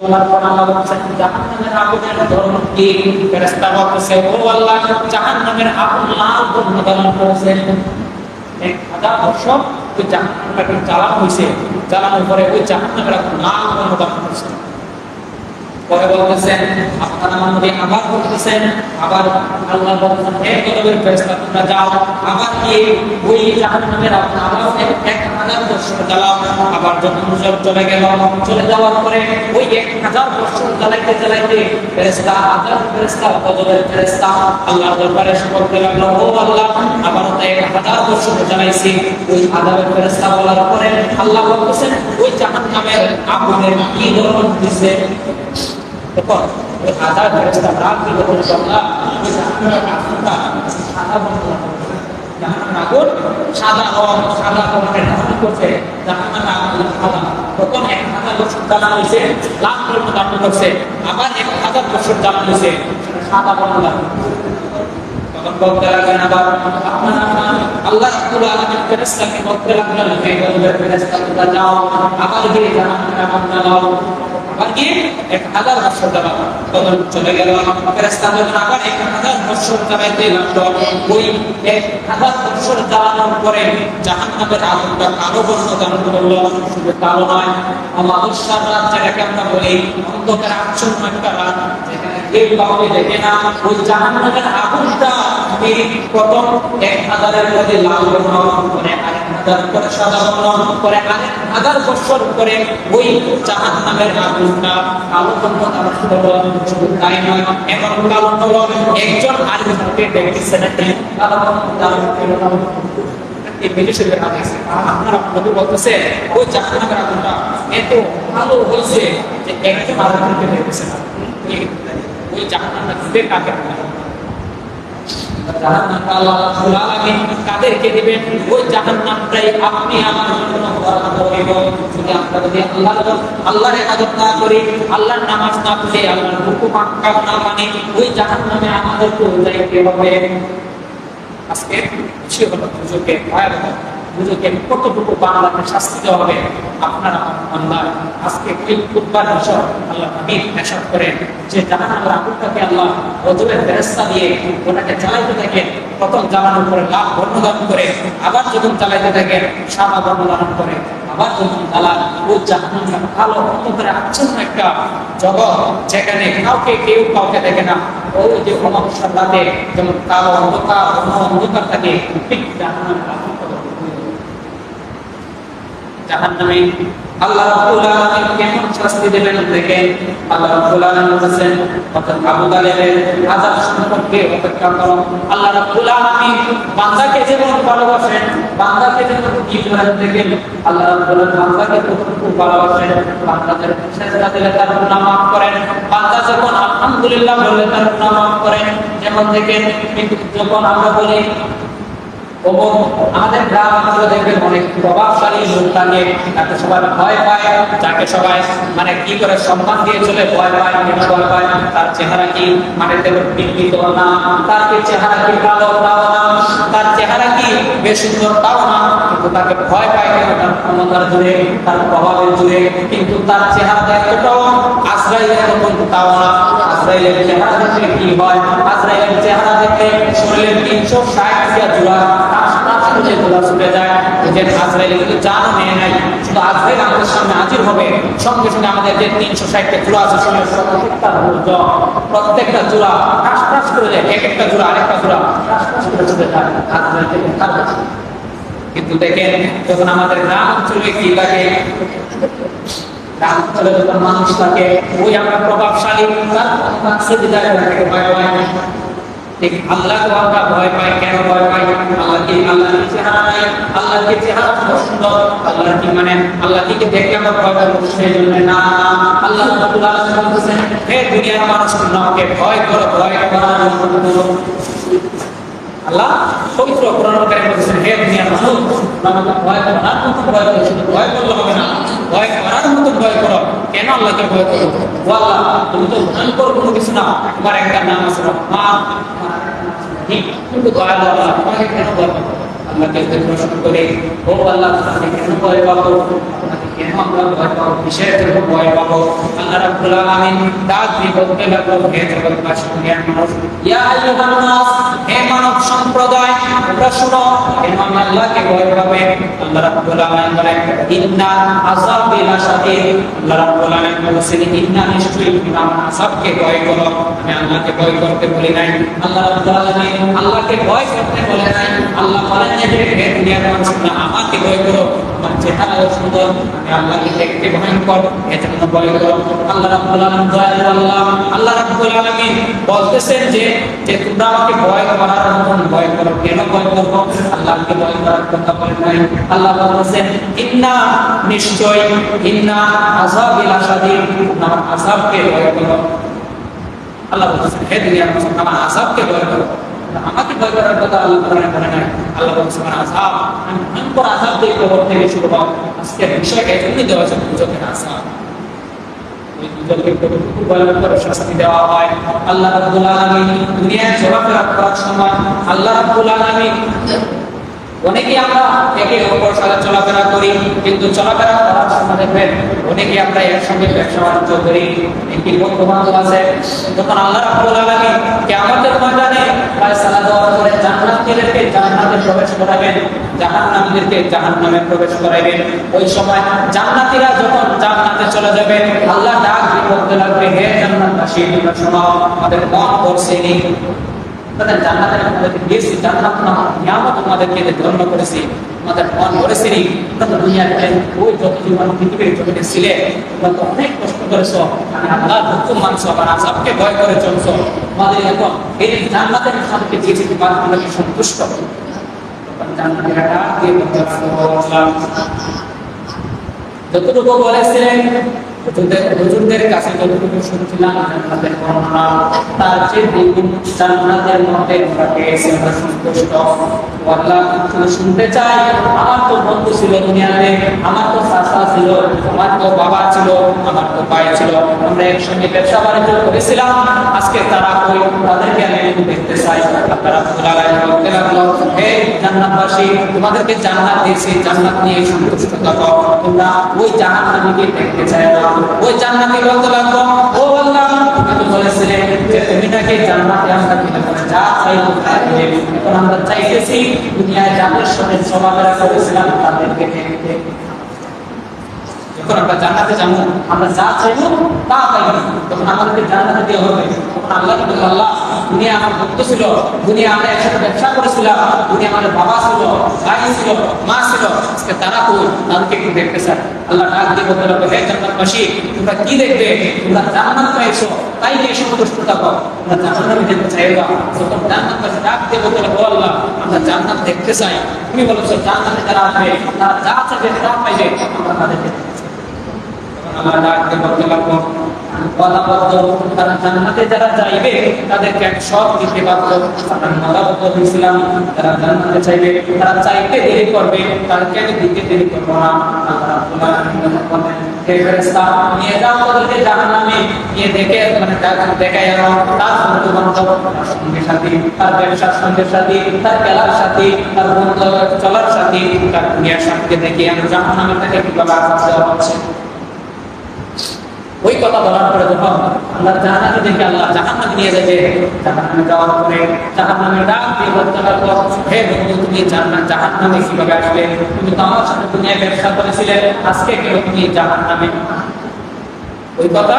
বলার পর আল্লাহ বলছেন জাহান্নামের আগুনের ধরন কি? ফেরেশতা বলতেছে ও আল্লাহ জাহান্নামের আগুন লাল বর্ণ ধারণ করেছে। 1000 বছর ওই জাহান্নামটাকে জ্বালানো হয়েছে, জ্বালানোর পরে ওই জাহান্নামের আগুন লাল বর্ণ ধারণ করেছে। পরে বলতেছেন আপনারা আমার নবী আবার বলতেছেন, আবার আল্লাহ বলতেছেন হে গজবের ফেরেশতা তোমরা যাও আবার গিয়ে ওই জাহান্নামের আগুন আবার 1000 বছর জ্বালাও। আবার যখন চলে গেল, চলে যাওয়ার পরে ওই 1000 বছর জ্বালাইতে জ্বালাইতে ফেরেশতা আযাব ফেরেশতা গজবের ফেরেশতা আল্লাহর দরবারে করতে লাগলো ও আল্লাহ আবারও তো 1000 বছর জ্বালাইছি। ওই আযাবের ফেরেশতা বলার পরে আল্লাহ বলতেছেন ওই জাহান্নামের আগুনের কি ধরন দিছে। দেখুন ওই আযাব ফেরেশতা রাগ কি ধরন আল্লাহ ওই জাহান্নামের আগুনটা সাদা বর্ণ জাহান্নামের আগুন সাদা রং, সাদা রঙের ধারণ করছে। জাহান্নামের আগুন সাদা, প্রথম 1000 বছর জ্বালানো হয়েছে লাল বর্ণ ধারণ করছে, আবার 1000 বছর জ্বালানো হয়েছে সাদা বর্ণ ধারণ করছে। তখন বলতে লাগলেন আবার আপনারা আল্লাহ রাব্বুল আলামিন ফেরেশতাকে বলতে লাগলেন হে গজবের ফেরেশতা তোমরা যাও আবার গিয়ে জাহান্নামের আগুন জ্বালাও, আবার গিয়ে 1000 বছর জ্বালাও। তখন চলে গেল ফেরেশতা যখন আবার 1000 বছর জ্বালাইতে লাগলো, ওই 1000 বছর জ্বালানোর পরে জাহান্নামের আগুনটা কালো বর্ণ ধারণ করলো। শুধু কালো নয়, আমাবস্যার রাত যেটাকে আমরা বলি অন্ধকার আচ্ছন্ন একটা রাত, যেখানে কেউ কাউকে দেখে না, ওই জাহান্নামের আগুনটা প্রথম 1000-এর মধ্যে লাল বর্ণ করে, 1000 করে সাদা বর্ণ করে, 1000 বছর করে ওই জাহান্নামের আগুনটা কালো বর্ণ ধারণ করলো। শুধু তাই নয়, এখন কালো হলো একজন আরেকজনকে দেখতেছে না কালো বর্ণ ধারণ করলো। আপনারা নবী বলতেছে ওই জাহান্নামের আগুনটা এত ভালো হয়েছে যে একজন আরেকজনকে দেখতেছে না। ওই জাহান্নামটা দিবে কাকে? জাহান্নামটা আল্লাহ রাব্বুল আলামিন কাদেরকে দিবেন? ওই জাহান্নামটাই আপনি আমার জন্য বরাদ্দ হইব। যদি আমরা যদি আল্লাহর ইবাদত না করি, আল্লাহর নামাজ না পড়ি, আল্লাহর হুকুম আহকাম না মানি, ওই জাহান্নামে আমাদেরকে যাইতে হবে। আজকে সে হলো দুজকে ভয়াবহ, দুজকে কতটুকু বাংলাতে শাস্তি দেওয়া হবে আপনারা আল্লাহ আজকে এই খুতবার বিষয় আল্লাহ নবী পেশাব করেন যে জাহান্নামের আগুনটাকে আল্লাহ গজবের ফেরেশতা দিয়ে ওটাকে জ্বালাইতে থাকেন। প্রথম জ্বালানোর পরে লাল বর্ণ ধারণ করে, আবার যখন জ্বালাইতে থাকেন সাদা বর্ণ ধারণ করে, আবার যখন জ্বালান ওই জাহান্নামটা কালো অন্ধকারে আচ্ছন্ন একটা জগৎ, যেখানে কেউ কাউকে দেখে না। ওই যে অমাবস্যার রাতে যেমন কালো অন্ধকার অন্ধকার থাকে, ঠিক জাহান্নামে আল্লাহ রাব্বুল আলামিন কেমন শাস্তি দেবেন দেখেন। আল্লাহ রাব্বুল আলামিন বলেন অর্থাৎ আবু তালেবের আযাব সম্পর্কে অপেক্ষা করো। আল্লাহ রাব্বুল আলামিন বান্দাকে যেমন ভালোবাসেন, বান্দাকে যেমন ইব্রাহিম দেখেন আল্লাহ রাব্বুল আলামিন বান্দাকে কতটুকু ভালোবাসেন। বান্দাদের সেজদা দিলে তার গুনাহ মাফ করেন, বান্দা যখন আলহামদুলিল্লাহ বলে তার গুনাহ মাফ করেন। যেমন দেখেন কিন্তু যখন আমরা বলি আমাদের গ্রাম অঞ্চলে দেখবেন অনেক প্রভাবশালী লোক থাকে, তাকে সবাই ভয় পায়, যাকে সবাই মানে কি করে সম্মান দিয়ে চলে ভয় পায়। কেন ভয় পায়? তার চেহারা কি মানে বিকৃত না, তার চেহারা কি কালো তাও না, তার চেহারা কি বেশ সুন্দর তাও না, কিন্তু তাকে ভয় পায় কেন? তার ক্ষমতার জুড়ে, তার প্রভাবের জুড়ে। কিন্তু তার চেহারা এতটাও আজরাইলের মতন তাও না। আজরাইলের চেহারা দেখলে কি হয়? আজরাইলের চেহারা দেখলে শরীরের 360 জোড়া ছুটে যায়। আজরাইল কিন্তু জানও নেয় নাই, শুধু আজরাইল আমাদের সামনে হাজির হবে, সঙ্গে সঙ্গে আমাদের যে 360টা জোড়া আছে প্রত্যেকটা জোড়া ঠাস ঠাস করে যায়, এক একটা জোড়া আরেকটা জোড়া ঠাস ঠাস করে ছুটে যায় আজরাইল থেকে। কিন্তু দেখেন যখন আমাদের গ্রাম অঞ্চলে কি লাগে, গ্রাম অঞ্চলে যখন মানুষ থাকে ওই আমরা প্রভাবশালী ঠিক আল্লাহকে আমরা ভয় পাই। কেন ভয় পাই? আল্লাহর চেহারা নাই, আল্লাহকে চেহারা সুন্দর, আল্লাহ কি মানে আল্লাহ কি দেখে আমরা ভয় পাই? সেই জন্য না। আল্লাহ রাব্বুল আলামিন বলেছেন হে দুনিয়ার মানুষ আমাকে ভয় করো, ভয় করার মতো করো। আল্লাহ পবিত্র কোরআন কারীমে বলেছেন হে দুনিয়ার মানুষ আমাকে ভয় করার মতো ভয় করো। শুধু ভয় করলে হবে না, ভয় করার মতো ভয় করো। কেন আল্লাহকে ভয় করো? ও আল্লাহ তুমি তো ভয়ঙ্কর কোনো কিছু না, তোমার একটা নাম আছে রহমান, কিন্তু দয়ালু আল্লাহ, তোমাকে কেন ভয় পাবো? আল্লাহকে প্রশ্ন করে ও আল্লাহ তোমাকে কেন ভয় পাবো? তোমাকে কেন আমরা ভয় পাবো, কিসের জন্য ভয় পাবো? আল্লাহ রাব্বুল আলামিন ডাক দিয়ে বলতে লাগলো, হে জগৎবাসী দুনিয়ার মানুষ, ইয়া আইয়ুহান নাস, হে মানব সম্প্রদায়, তোমরা শুনো, কেন আমি আল্লাহকে ভয় পাবে? আল্লাহ রাব্বুল আলামিন বলেন, ইন্না আযাবি লাশাদীদ। আল্লাহ রাব্বুল আলামিন বলেছেন, ইন্না, নিশ্চয়ই তুমি আমার আযাবকে ভয় করো। আমি আল্লাহকে ভয় করতে বলি নাই। আল্লাহ রাব্বুল আলামিন আল্লাহকে ভয় করতে বলে নাই। আল্লাহ বলেন যে হে দুনিয়ার মানুষ, তোমরা আমাকে ভয় করো। আমার চেহারা সুন্দর, আমি আল্লাহকে দেখতে ভয়ঙ্কর, এজন্য ভয় করো। আল্লাহ রাব্বুল আলামিন দয়ালু আল্লাহ। আল্লাহ রাব্বুল আলামিন বলতেছেন যে তোমরা আমাকে ভয় করার মতন ভয় করো। কেন ভয় করবো? আল্লাহকে ভয় করার কথা বলেন নাই। আল্লাহ বলতেছেন, ইন্না, নিশ্চয়, ইন্না আযাবি লাশাদীদ, আমার আযাবকে ভয় করো। আল্লাহ বলতেছেন, হে দুনিয়ার মানুষ, আমার আযাবকে ভয় করো। আমাকে ভয় করার কথা আল্লাহ কোরআনে বলে নাই। আল্লাহ বলছেন, আযাব, আমি ভয়ঙ্কর আযাব দিয়ে কবর থেকে শুরু হব। আজকে বিষয়টা এজন্যই দেওয়া হয়েছে, দুজকের আযাব। ওই দুজনকে কতটুকু ভয়ঙ্কর শাস্তি দেওয়া হয়। আল্লাহ রাব্বুল আলামিন দুনিয়ায় চলাফেরা করার সময় আল্লাহ রাব্বুল আলামিন, অনেকেই আমরা একে অপর সাথে চলাফেরা করি, কিন্তু চলাফেরা করার সময় দেখবেন অনেকে আমরা একসঙ্গে ব্যবসা বাণিজ্য করি, একটি বন্ধু বান্ধব আছে। যখন আল্লাহ রাব্বুল আলামিন কিয়ামতের ময়দানে ফয়সালা দেওয়ার পরে জান্নাতীদেরকে জান্নাতে প্রবেশ করাবেন, জাহান্নামীদেরকে জাহান্নামে প্রবেশ করাবেন, ওই সময় জান্নাতীরা যখন জান্নাতে চলে যাবে, আল্লাহ ডাক দিয়ে বলতে লাগবে, হে জান্নাতবাসী, তোমরা শোনো, আমাদের মন করছেনি, জান্নাতের আমাদেরকে দিয়েছি, জান্নাত নামক নিয়ামত তোমাদেরকে ধন্য করেছি, তোমাদের মন করেছিনি। তোমরা দুনিয়াতে ওই যত জীবন পৃথিবীর জমিনে ছিলে, তোমরা তো অনেক কষ্ট করেছো, আমি আল্লাহর হুকুম মানছো, আমার আযাবকে ভয় করে চলছো। তোমাদের এখন এই জান্নাতের সাথে দিয়েছি, তোমাদেরকে সন্তুষ্ট। জান্নাতীরা ডাক দিয়ে বলতে যতটুকু বলেছিলেন, হুজুরদের কাছে যতটুকু শুনছিলাম জান্নাতের বর্ণনা, তার চেয়ে দ্বিগুণ জান্নাতের মধ্যে আমরা পেয়েছি, আমরা সন্তুষ্ট। আল্লাহ শুধু শুনতে চাই, আমার তো বন্ধু ছিল দুনিয়াতে, আমার তো চাচা ছিল, আমার তো বাবা ছিল, আমার তো ভাই ছিল, আমরা একসঙ্গে ব্যবসা বাণিজ্য করেছিলাম, আজকে তারা কই, তাদেরকে আমি একটু দেখতে চাই। আপনারা বলতে লাগলো, হে জান্নাতবাসী, তোমাদেরকে জান্নাত দিয়েছি, জান্নাত নিয়ে সন্তুষ্ট থাকো, তোমরা ওই জাহান্নামীকে দেখতে চাই না। ওই জান্নাতি বলতে লাগলো, ও আল্লাহ, তুমি তো বলেছিলে যে তুমি নাকি জান্নাতে আমরা দিলে যা চাইবো তাই দেবে। এখন আমরা চাইতেছি দুনিয়ায় যাদের সাথে চলাফেরা করেছিলাম তাদেরকে দেখতে। যখন আমরা জান্নাতে যাবো, আমরা যা চাইবো তা পাইবো, তখন আমাদেরকে জান্নাতে দেওয়া হবে। তখন আল্লাহকে বলবো, আল্লাহ, দুনিয়া আমার ভক্ত ছিল, দুনিয়া আমরা একসাথে ব্যবসা করেছিলাম, দুনিয়া আমাদের বাবা ছিল, ভাই ছিল, মা ছিল, আজকে তারা তো তাদেরকে একটু দেখতে চায়। আল্লাহ ডাক দিয়ে বলতে লাগবে, হে জান্নাতবাসী, তোমরা কি দেখবে? তোমরা জান্নাত পেয়েছো, তাই নিয়ে সন্তুষ্ট থাকো, তোমরা জান্নাত দেখতে চাইবা। তখন জান্নাতবাসী ডাক দিয়ে বলতে লাগবে, আল্লাহ, আমরা জান্নাত দেখতে চাই। তুমি বলেছো জান্নাতে যারা আসবে তারা যা চাইবে তা পাইবে, আমরা তাদেরকে আল্লাহ ডাক দিয়ে বলতে লাগবো, কথাবদ্ধ, তারা জান্নাতে যারা যাইবে তাদেরকে আমি সব দিতে পারবো। আমরা কথাবদ্ধ হয়েছিলাম, তারা জান্নাতে চাইবে, তারা চাইতে দেরি করবে, তাদেরকে আমি দিতে দেরি করবো না। আল্লাহ হে ফেরেশতা, নিয়ে যাও তাদেরকে জাহান্নামে, নিয়ে দেখে মানে দেখাই আনো তার বন্ধু বান্ধব, তার সঙ্গে সাথী, তার ব্যবসার সঙ্গে সাথী, তার খেলার সাথী, তার বন্ধু চলার সাথী, তার দুনিয়ার সাথীকে দেখে আমি জাহান্নামে থেকে কিভাবে আঘাত দেওয়া হচ্ছে। ওই কথা বলার পরে যখন আল্লাহ জাহান্নামে দেখে আল্লাহ জাহান্নামে নিয়ে যাবে, জাহান্নামে যাওয়ার পরে জাহান্নামে ডাক দিয়ে বলতে লাগলো, হে বন্ধু, তুমি জাহান্নামে কিভাবে আসলে? তুমি তো আমার সাথে দুনিয়ায় ব্যবসা করেছিলে, আজকে কেন তুমি জাহান্নামে? ওই কথা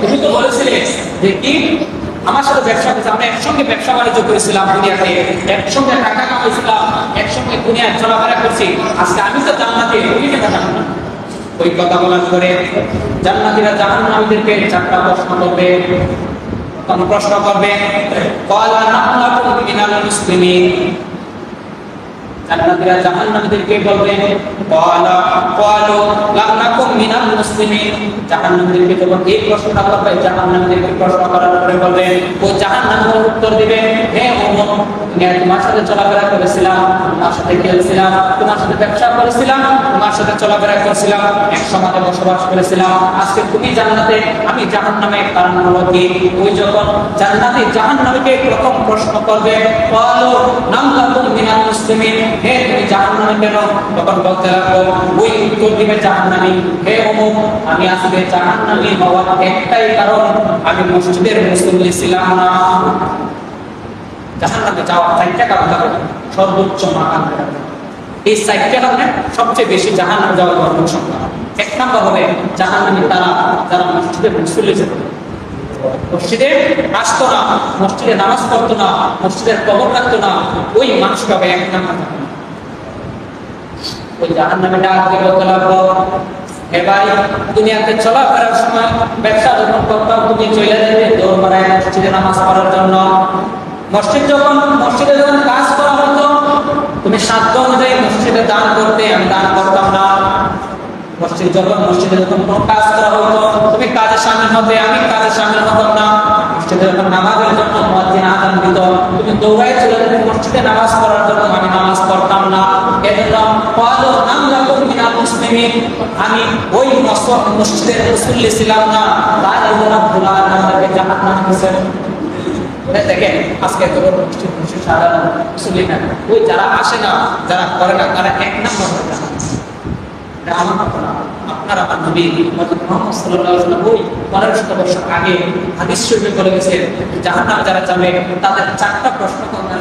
তুমি তো বলেছিলে যে কি আমার সাথে ব্যবসা করছে, আমরা একসঙ্গে ব্যবসা বাণিজ্য করেছিলাম দুনিয়াতে, একসঙ্গে টাকা কামাইছিলাম, একসঙ্গে দুনিয়ায় চলাফেরা করছি, আজকে আমি তো জান্নাতে, তুমি কেন জাহান্নামে? ওই কথা বলার পরে জান্নাতীরা জাহান্নামীদেরকে চারটা প্রশ্ন করবে। তখন প্রশ্ন করবে, ক্বালা নাহনু মিনাল মুসলিমিন। জান্নাতীরা জাহান্নামীদেরকে বলবে, ক্বালু লাম নাকুম মিনাল মুসলিমিন। জাহান্নামীদেরকে যখন এই প্রশ্নটা করবে, জাহান্নামীদেরকে প্রশ্ন করার পরে বলবে, ও জাহান্নামীরা উত্তর দিবে, হে উম্মত, দুনিয়ায় তোমার সাথে চলাফেরা করেছিলাম, তোমার সাথে খেলছিলাম, তোমার সাথে ব্যবসা করেছিলাম, তোমার সাথে চলাফেরা করেছিলাম, এক সমাজে বসবাস করেছিলাম। আজকে তুমি জান্নাতে, আমি জাহান্নামে, কারণ হলো কি? ওই যখন জান্নাতি জাহান্নামীকে প্রথম প্রশ্ন করবে, ক্বালু নামলাকুম মিনাল মুসলিমিন, হে তুমি জাহান্নামে কেন? তখন বলতে লাগলো, ওই উত্তর দিবে জাহান্নামী, হে অমুক, আমি আজকে জাহান্নামী হওয়ার একটাই কারণ, আমি মসজিদের মুসল্লি ছিলাম না। জাহান্নামে যাওয়ার চারটা কারণ থাকবে, সর্বোচ্চ মাকাম। এই চারটা কারণে সবচেয়ে বেশি জাহান্নামে যাওয়ার গর্ব সংখ্যা। এক নম্বর হবে জাহান্নামী তারা যারা মসজিদের মুসল্লি ছিল, মসজিদে আসতো না, মসজিদে নামাজ পড়তো না, মসজিদের কবর রাখতো না, ওই মানুষটা হবে এক নম্বর। ওই জাহান্নামে ডাক দিয়ে বলতে লাগলো, হে ভাই, দুনিয়াতে চলাফেরার সময় ব্যবসা যখন করতাম, তুমি চলে যেতে দৌড় মারায় মসজিদে নামাজ পড়ার জন্য। মসজিদে যখন কাজ করা হতো, তুমি সাধ্য অনুযায়ী মসজিদে দান করতে, আমি দান করতাম না। মসজিদে যখন কোনো কাজ করা হতো, তুমি কাজে শামিল হবে, আমি কাজে শামিল হতাম না। মসজিদে যখন নামাজের জন্য মুয়াজ্জিন আযান দিত, তুমি দৌড়ায় চলে যেতে মসজিদে নামাজ পড়ার জন্য, আমি নামাজ পড়তাম না। এজন্য ক্বালু নামলাকুম মিনাল মুসলিমিন, আমি ওই মসজিদের মুসল্লি ছিলাম না, তাই আল্লাহ রাব্বুল আলামিন আমাকে জাহান্নামে দিয়েছেন। দেখেন আজকে তো মসজিদ সাধারণ মুসল্লি না, ওই যারা আসে না, যারা করে না, তারা এক নম্বর হয়ে যায়। আপনার আমার নবী মুহাম্মদ সাল্লাল্লাহু আলাইহি ওয়াসাল্লাম ওই 1500 বছর আগে হাদিস শরীফে বলে গেছেন, জাহান্নামে যারা যাবে তাদের চারটা প্রশ্ন করবে,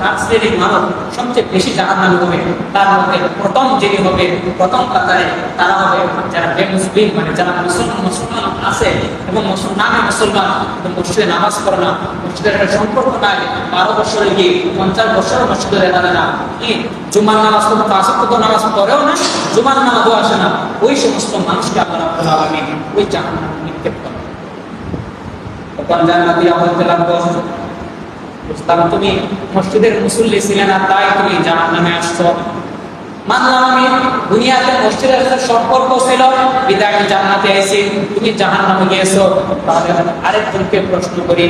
চার শ্রেণীর মানুষ সবচেয়ে বেশি জাহান্নামে হবে। তার মধ্যে প্রথম যিনি হবে, প্রথম কাতারে তারা হবে যারা বেমুসলিম, মানে যারা মুসলমান আছে এবং নামে মুসলমান, মসজিদে নামাজ পড়ে না, মসজিদের একটা সম্পর্ক নাই, 12 বছরে গিয়ে 50 বছরও মসজিদে দেখা যায় না, কি জুমার নামাজ পড়ে, 5 ওয়াক্ত নামাজ পড়েও না, জুমার নামাজও আসে না, ওই সমস্ত মানুষকে আল্লাহ রাব্বুল আলামিন ওই জাহান্নামে নিক্ষেপ করেন। তখন জান্নাতীরা বলতে লাগলো, বুঝলাম তুমি মসজিদের মুসল্লি ছিলে না, তাই তুমি জাহান্নামে আসছো। মানলাম আমি দুনিয়াতে মসজিদের সাথে সম্পর্ক ছিল, বিদায় আমি জান্নাতে আইছি, তুমি জাহান্নামে গিয়েছো। তাহলে আরেকজনকে প্রশ্ন করি,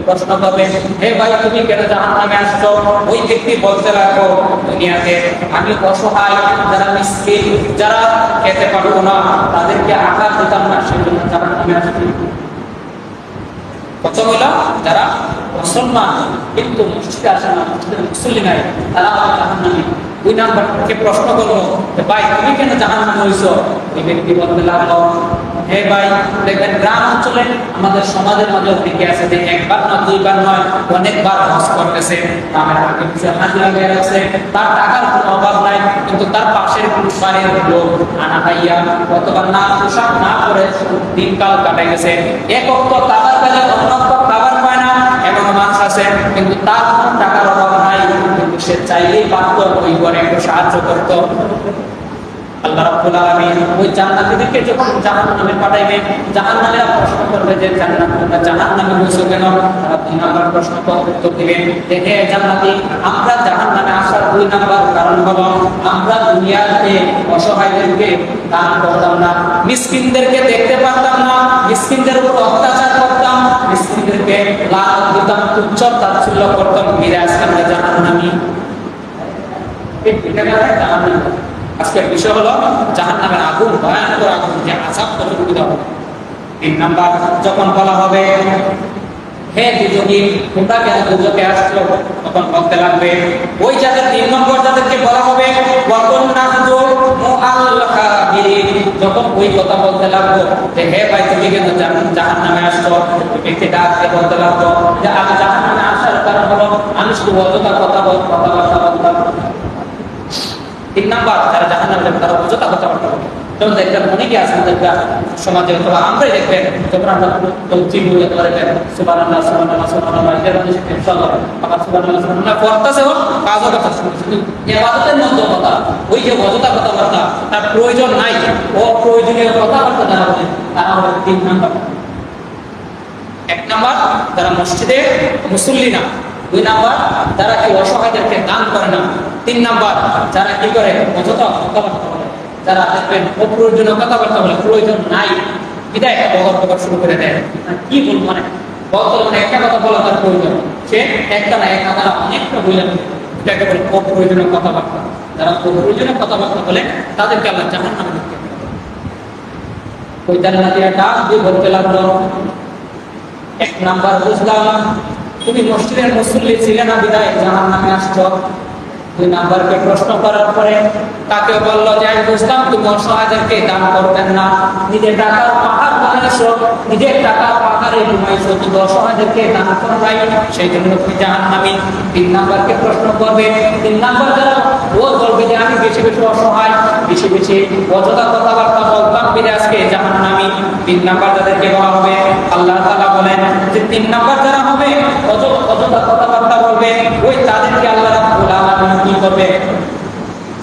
প্রশ্ন করবে, হে ভাই তুমি কেন জাহান্নামে আসছো? ওই ব্যক্তি বলতে লাগলো, দুনিয়াতে আমি অসহায়, যারা মিসকিন, যারা খেতে পারবো না, তাদেরকে আঘাত দিতাম না, সেজন্য জাহান্নামে আসছি। প্রথম হলো যারা মুসলমান কিন্তু মসজিদে আসে না, মসজিদের মুসল্লি নাই, তারা জাহান্নামী। 2 নম্বরকে প্রশ্ন করলো, ভাই তুমি কেন জাহান্নামে হইছো? ওই ব্যক্তি বলতে লাগলো, হে ভাই দেখবেন গ্রাম অঞ্চলে আমাদের সমাজের মাঝে অনেকে আছে যে একবার না দুইবার নয় অনেকবার হজ করতেছে, নামের আগে পিছে হাজিরা হয়ে আছে, তার টাকার কোনো অভাব নাই, কিন্তু তার পাশের বাড়ির লোক আনা ভাইয়া কতবার না পোশাক না করে দিনকাল কাটাই গেছে, এক অক্ত খাবার পেলে অন্য অক্ত খাবার পায় না, এমন মানুষ আছে কিন্তু তার টাকার অভাব নাই, কিন্তু সে চাইলেই পারত ওই ঘরে একটু সাহায্য করত। আল্লাহ রাব্বুল আলামিন ওই জান্নাতীদেরকে যখন জাহান্নামে পাঠাইবে, জাহান্নামীরা প্রশ্ন করবে যে জাহান্নামে হইছো কেন? তারা 2 নম্বর প্রশ্ন উত্তর দিবে যে হে জান্নাতী, আমরা জাহান্নামে আসার 2 নম্বর কারণ হলো আমরা দুনিয়াতে অসহায়দেরকে দান করতাম না, মিসকিনদেরকে দেখতে পারতাম না, মিসকিনদের উপর অত্যাচার করতাম, মিসকিনদেরকে লানত দিতাম, তুচ্ছ তাচ্ছিল্য করতাম, ফিরে আসতাম জাহান্নামী। এটা জাহান্নামী। আজকের বিষয় হলো জাহান্নামের আগুন, ভয়ানক আগুন, যে আযাব কতটুকু হবে। 3 নাম্বার যখন বলা হবে হে দুজনী তোমরা কেন দুজকে আসছো, তখন বলতে লাগবে ওই যাদের 3 নম্বর যাদেরকে বলা হবে যখন ওই কথা বলতে লাগলো যে হে ভাই তুমি কেন জাহান্নামে আসছো, ব্যক্তি ডাক দিয়ে বলতে লাগলো যে আমি জাহান্নামে আসার কারণ হলো আমি শুধু অযথা কথাবার্তা বলতাম। 3 নাম্বার যারা জাহান্নামে যাবে তারা অযথা কথাবার্তা বলবে। যেমন দেখবেন অনেকে আছেন সমাজে, অথবা আমরাই দেখবেন যখন আমরা সুবহানাল্লাহ সুবহানাল্লাহ সুবহানাল্লাহ এর মধ্যে ইনশাআল্লাহ আবার সুবহানাল্লাহ সুবহানাল্লাহ পড়তেছে, কাজও কথা শুনছে, ইবাদতের মধ্যে কথা, ওই যে অযথা কথাবার্তা, তার প্রয়োজন নাই, অপ্রয়োজনীয় কথাবার্তা যারা বলে তারা হলো 3 নাম্বার। 1 নাম্বার যারা মসজিদে মুসল্লি না, 2 নাম্বার যারা কি অসহায়দেরকে দান করে না, 3 নাম্বার যারা কি করে অযথা কথাবার্তা বলে, যারা দেখবেন অপ্রয়োজনীয় কথাবার্তা বলে, প্রয়োজন নাই বিদায় বকর শুরু করে দেয়, কি বলবো মানে বলতে মানে একটা কথা বলা তার প্রয়োজন, সে একটা না এক হাজার অনেকটা বললেন, এটাকে বলে অপ্রয়োজনীয় কথাবার্তা। যারা অপ্রয়োজনীয় কথাবার্তা বলে তাদেরকে আল্লাহ জাহান্নামে নিক্ষেপ করে। ওই জান্নাতীরা ডাক দিয়ে বলতে লাগলো, এক নাম্বার বুঝলাম তুমি মসজিদের মুসল্লি ছিলে না বিদায় জাহান্নামে আসছো। দুই নাম্বারকে প্রশ্ন করার পরে তাকে বলল যে আমি বুঝতাম তুমি অসহায়দেরকে দান করতেন না, নিজের টাকার পাহাড় বানাইছো, নিজের টাকার পাহাড়ে ঘুমাইছো, কিন্তু অসহায়দেরকে দান করো নাই, সেই জন্য তুমি জাহান্নামী। তিন নাম্বারকে প্রশ্ন করবে, তিন নাম্বার যারা ও বলবে যে আমি বেশি বেশি অসহায়, বেশি বেশি অযথা কথাবার্তা বলতাম বিদে আজকে জাহান্নামী। তিন নাম্বার যাদেরকে বলা হবে, আল্লাহ তাআলা বলেন যে তিন নাম্বার যারা হবে অযথা কথাবার্তা বলবে, ওই তাদেরকে আল্লাহ রাব্বুল আলামিন কি করবে?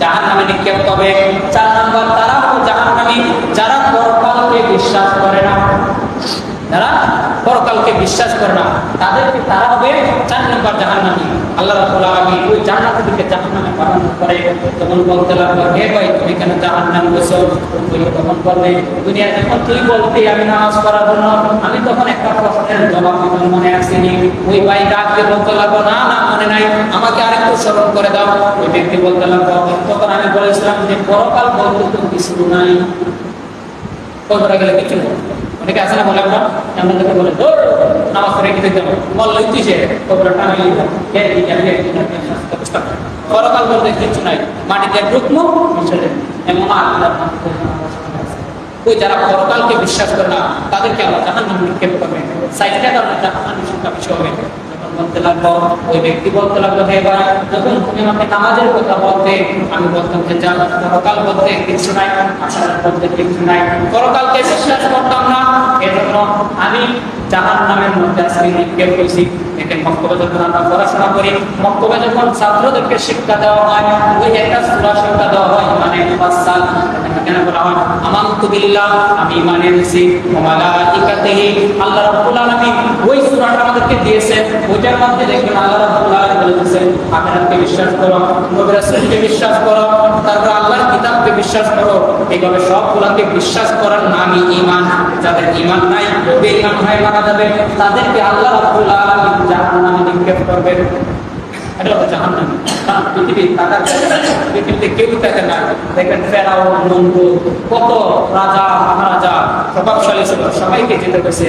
জাহান্নামে নিক্ষেপ করবে। চার নাম্বার তারা জাহান্নামী যারা পরকালকে বিশ্বাস করে না, যারা পরকালকে বিশ্বাস করে না তাদেরকে তারা হবে চার নম্বর জাহান্নামী। আল্লাহ রাব্বুল আলামিন ওই জান্নাতীদেরকে জাহান্নামে পাঠানোর পরে তখন বলতে লাগলো, হে ভাই তুমি কেন জাহান্নামে গেছো? তুই তখন বলবে দুনিয়ায় যখন তুই বলতে আমি নামাজ পড়ার জন্য, আমি তখন একটা প্রশ্নের জবাব আমার মনে আসেনি। ওই ভাই ডাকতে বলতে লাগলো, না না মনে নাই, আমাকে আরেকটু স্মরণ করে দাও। ওই ব্যক্তি বলতে লাগলো, তখন আমি বলেছিলাম যে পরকাল বলতে তো কিছু নাই, কবরে গেলে কিছু নেই। অনেকে আছে না বলে আমরা আমাদেরকে বলে নামাজ পড়ে কি দেখতে বল লইতি সে কবরে টাঙিয়ে দিতাম, পরকাল বলতে কিছু নাই, মাটিতে ঢুকমো এমন ওই যারা পরকালকে বিশ্বাস করে না তাদেরকে আল্লাহ জাহান্নামে নিক্ষেপ করবে। সাইডটা আল্লাহ জাহান্নামের সংখ্যা বেশি হবে। বলতে লাগলো, ওই ব্যক্তি বলতে লাগলো, হে ভাই যখন তুমি আমাকে নামাজের কথা বলতে, আমি বলতাম যে পরকাল বলতে কিছু নাই, আশার বলতে কিছু নাই, পরকালকে বিশ্বাস করতাম না, এজন্য আমি জাহান্নামের মধ্যে আজকে নিক্ষেপ হয়েছি। দেখেন মক্তবে যখন আমরা পড়াশোনা করি, মক্তবে যখন ছাত্রদেরকে শিক্ষা দেওয়া হয়, ওই একটা সূরা শিক্ষা দেওয়া হয় মানে মুফাসসাল। কেন বলা হয় আমানতু বিল্লাহ, আমি ঈমান এনেছি, ওয়া মালাইকাতিহি, আল্লাহ রাব্বুল আলামিন ওই সূরাটা আমাদেরকে দিয়েছেন। ওইটার মধ্যে দেখবেন আল্লাহ রাব্বুল আলামিন বলেছেন আখিরাতকে বিশ্বাস করো, নবী রাসূলকে বিশ্বাস করো, তারপর আল্লাহর কিতাবকে বিশ্বাস করো। এইভাবে সবগুলোকে বিশ্বাস করার নামই ঈমান। যাদের ঈমান নাই, বেঈমান হয়ে মারা যাবে, তাদেরকে আল্লাহ রাব্বুল আলামিন জাহান্নামে নিক্ষেপ করবেন। এটা হচ্ছে জাহান্নাম। কারণ পৃথিবীতে কেউ থাকে না। দেখবেন ফেরাউন, নমরুদ, কত রাজা মহারাজা প্রভাবশালী ছিল, সবাইকে যেতে হয়েছে।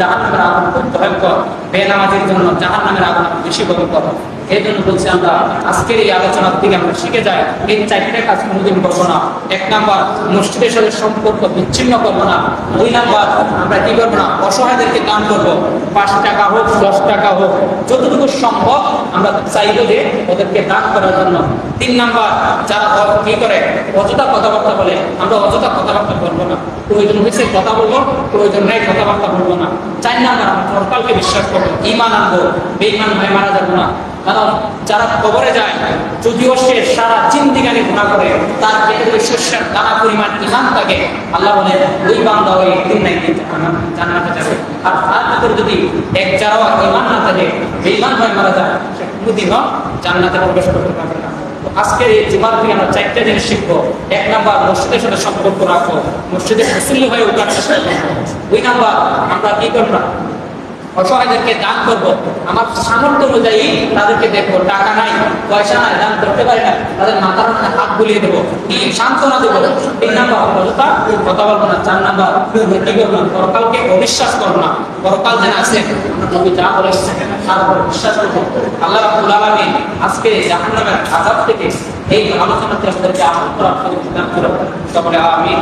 জাহান্নামের আগুন খুব ভয়ঙ্কর, বেনামাজির জন্য জাহান্নামের আগুন বেশি ভয়ঙ্কর। এই জন্য বলছি আমরা আজকের এই আলোচনার থেকে আমরা শিখে যাই এই চারটে কাজ কোনোদিন করবো না। এক নাম্বার মসজিদের সাথে সম্পর্ক বিচ্ছিন্ন করবো না। দুই নাম্বার আমরা কি করবো না, অসহায়দেরকে দান করবো, 5 টাকা হোক 10 টাকা হোক, যতটুকু সম্ভব আমরা চাইবো যে ওদেরকে দান করার জন্য। 3 নাম্বার যারা কি করে অযথা কথাবার্তা বলে, আমরা অযথা কথাবার্তা বলবো না, প্রয়োজন হয়েছে কথা বলবো, প্রয়োজন নেই কথাবার্তা বলবো না। 4 নাম্বার আমরা পরকালকে বিশ্বাস করবো, ঈমান আনবো, বেঈমান হয়ে মারা যাবো না। কারণ যারা কবরে যায়, যদিও সে সারা জিন্দেগানি গুনাহ করে, তার পেটে শস্যের দানা পরিমাণ ঈমান থাকে, আল্লাহ বলে ওই বান্দা ওই একদিন না একদিন জান্নাতে যাবে। আর তার ভিতরে যদি এক যারা ঈমান না থাকে, বেঈমান হয়ে মারা যায়, সে কোনোদিনও জান্নাতে প্রবেশ করতে পারবে না। আজকের এই জীবন থেকে আমরা 4টা জিনিস শিখবো। 1 নাম্বার মসজিদের সাথে সম্পর্ক রাখো, মসজিদের মুসল্লি হয়ে ওঠার চেষ্টা করবো। 2 নাম্বার আমরা কি করবো না, অসহায়দেরকে দান করবো, আমার সামর্থ্য অনুযায়ী তাদেরকে দেখবো, টাকা নাই পয়সা নাই দান করতে পারি না, তাদের মাথার মধ্যে হাত বুলিয়ে দেবো, সান্ত্বনা দেবো। 3 নাম্বার অযথা কথা বলবো না। 4 নাম্বার কি করবো না, পরকালকে অবিশ্বাস করবো না। পরকাল যেন আছে নবী যা বলেছেন তার উপর বিশ্বাস করবো। আল্লাহ রাব্বুল আলামিন আজকে জাহান্নামের আযাব থেকে এই আলোচনাতে আমাদেরকে আমল করার তৌফিক দান করুন। সকলে আমিন।